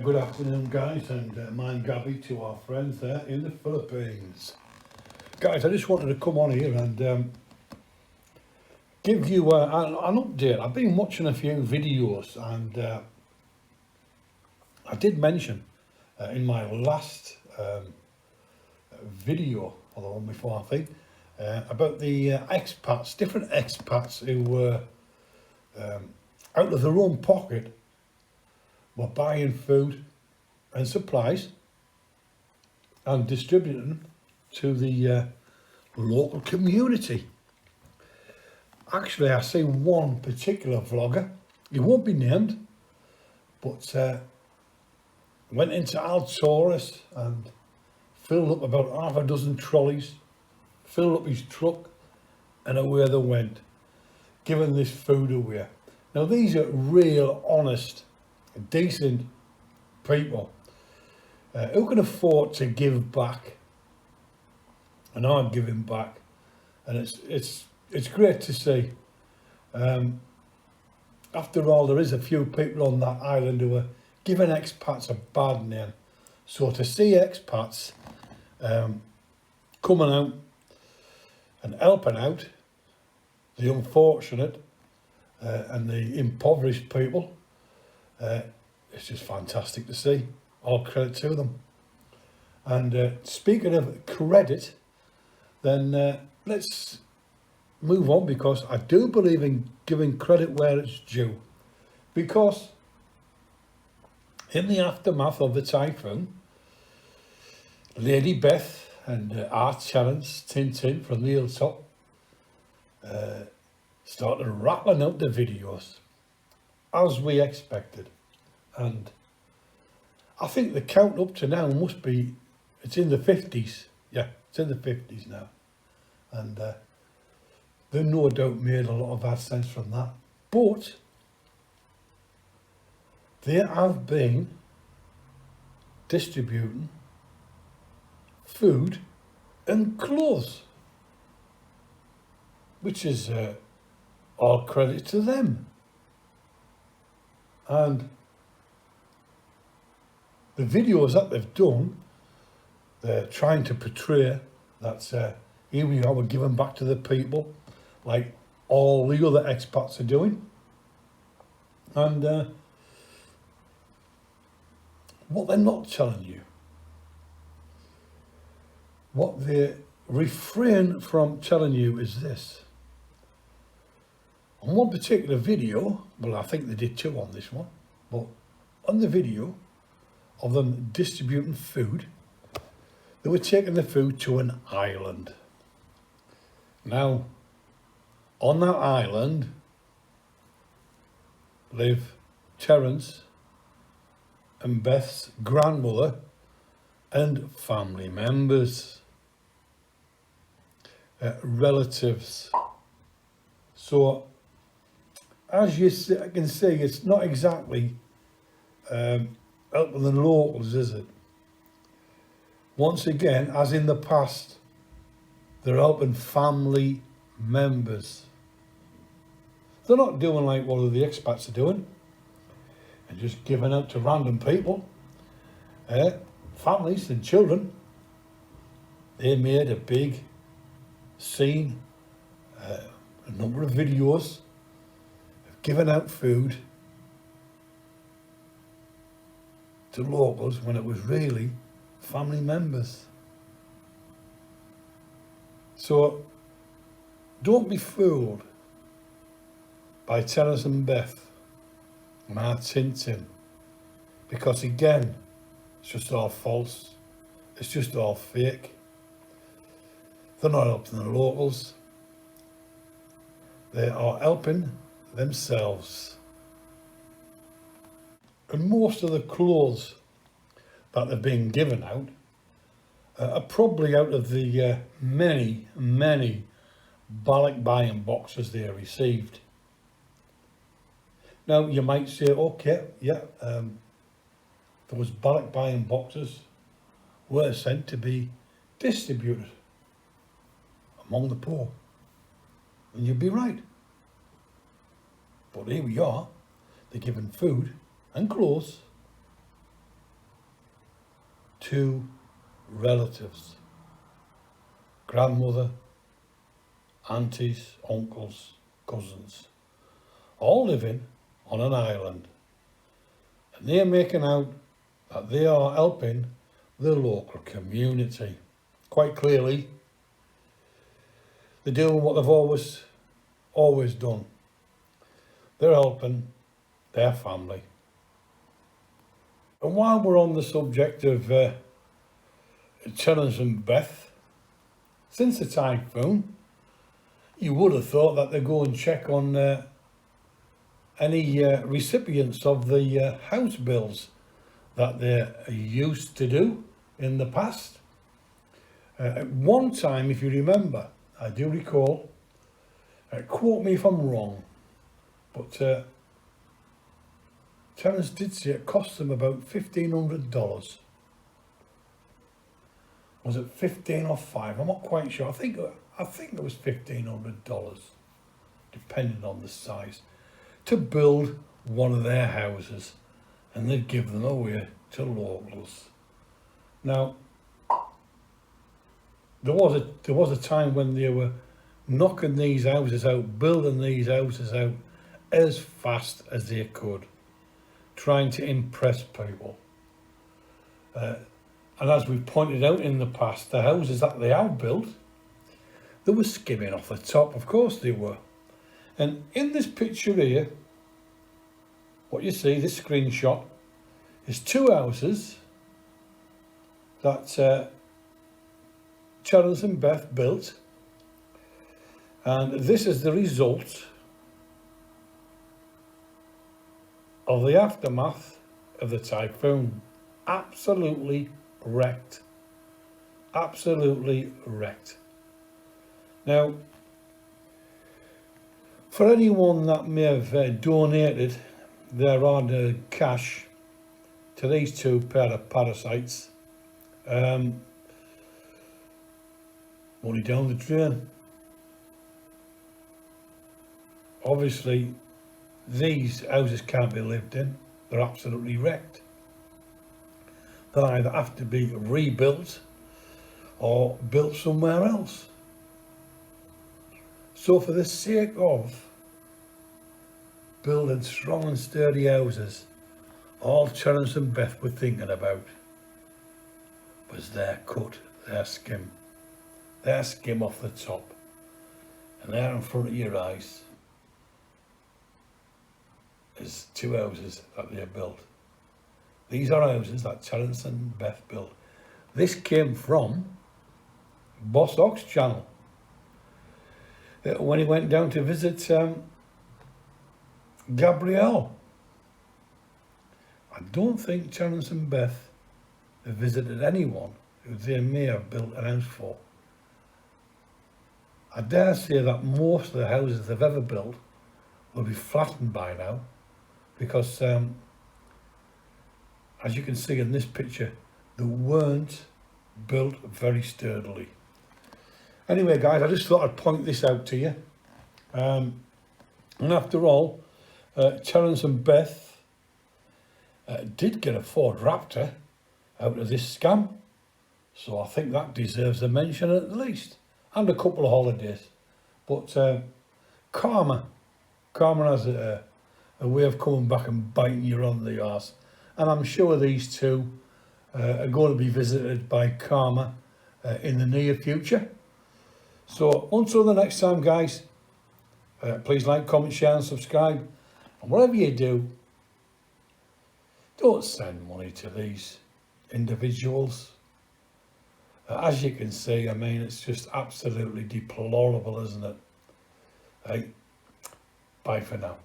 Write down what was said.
Good afternoon, guys, and mind Gabby to our friends there in the Philippines. Guys, I just wanted to come on here and give you an update. I've been watching a few videos, and I did mention in my last video, or the one before, I think, about the expats, different expats who were out of their own pocket were buying food and supplies and distributing them to the local community. Actually, I see one particular vlogger, he won't be named, but went into Altaurus and filled up about half a dozen trolleys, filled up his truck, and away they went, giving this food away. Now, these are real, honest, decent people who can afford to give back, and are giving back, and it's great to see. After all, there is a few people on that island who are giving expats a bad name, so to see expats coming out and helping out the unfortunate and the impoverished people, it's just fantastic to see. All credit to them. And speaking of credit, then let's move on, because I do believe in giving credit where it's due. Because in the aftermath of the typhoon, Lady Beth and our challenge Tintin from the hilltop started rattling out the videos as we expected, and I think the count up to now must be, it's in the 50s. Yeah, it's in the 50s now, and they no doubt made a lot of AdSense from that. But they have been distributing food and clothes, which is all credit to them. And the videos that they've done, they're trying to portray that here we are, we're giving back to the people, like all the other expats are doing. And what they're not telling you, what they refrain from telling you, is this. On one particular video, well, I think they did two on this one, but on the video of them distributing food, they were taking the food to an island. Now, on that island live Terence and Beth's grandmother and family members, relatives. So, as you can see, it's not exactly helping the locals, is it? Once again, as in the past, they're helping family members. They're not doing like what the expats are doing and just giving out to random people. Families and children, they made a big scene, a number of videos of giving out food to locals when it was really family members. So don't be fooled by Terence and Beth and our Tintin, because again, it's just all false, it's just all fake. They're not helping the locals, they are helping themselves. And most of the clothes that they've been given out are probably out of the many bulk buying boxes they received. Now, you might say, okay, yeah, those bulk buying boxes were sent to be distributed among the poor. And you'd be right. But here we are, they're giving food and clothes 2 relatives, grandmother, aunties, uncles, cousins, all living on an island, and they're making out that they are helping the local community. Quite clearly, they're doing what they've always done. They're helping their family. And while we're on the subject of Mc Beth, since the typhoon, you would have thought that they'd go and check on any recipients of the house bills that they used to do in the past. At one time, if you remember, I do recall, quote me if I'm wrong, but Terence did say it cost them about $1,500. Was it 15 or 5? I'm not quite sure. I think it was $1,500, depending on the size, to build one of their houses, and they'd give them away to locals. Now, there was a time when they were knocking these houses out, building these houses out as fast as they could, trying to impress people. And as we've pointed out in the past, the houses that they have built, they were skimming off the top. Of course they were. And in this picture here, what you see, this screenshot, is 2 houses that Terence and Beth built. And this is the result of the aftermath of the typhoon. Absolutely wrecked. Absolutely wrecked. Now, for anyone that may have donated their hard cash to these 2 pair of parasites, money down the drain. Obviously, these houses can't be lived in. They're absolutely wrecked. They either have to be rebuilt or built somewhere else. So for the sake of building strong and sturdy houses, all Terence and Beth were thinking about was their cut, their skim off the top. And there in front of your eyes is 2 houses that they built. These are houses that Terence and Beth built. This came from Boss Ox channel. When he went down to visit Gabrielle. I don't think Terence and Beth have visited anyone who they may have built an house for. I dare say that most of the houses they've ever built will be flattened by now, because as you can see in this picture, they weren't built very sturdily. Anyway guys, I just thought I'd point this out to you. And after all, Terence and Beth did get a Ford Raptor out of this scam, so I think that deserves a mention at least, and a couple of holidays. But karma has a way of coming back and biting you on the arse, and I'm sure these 2 are going to be visited by karma in the near future. So until the next time guys, please like, comment, share and subscribe, and whatever you do, don't send money to these individuals. As you can see, I mean, it's just absolutely deplorable, isn't it? Hey, bye for now.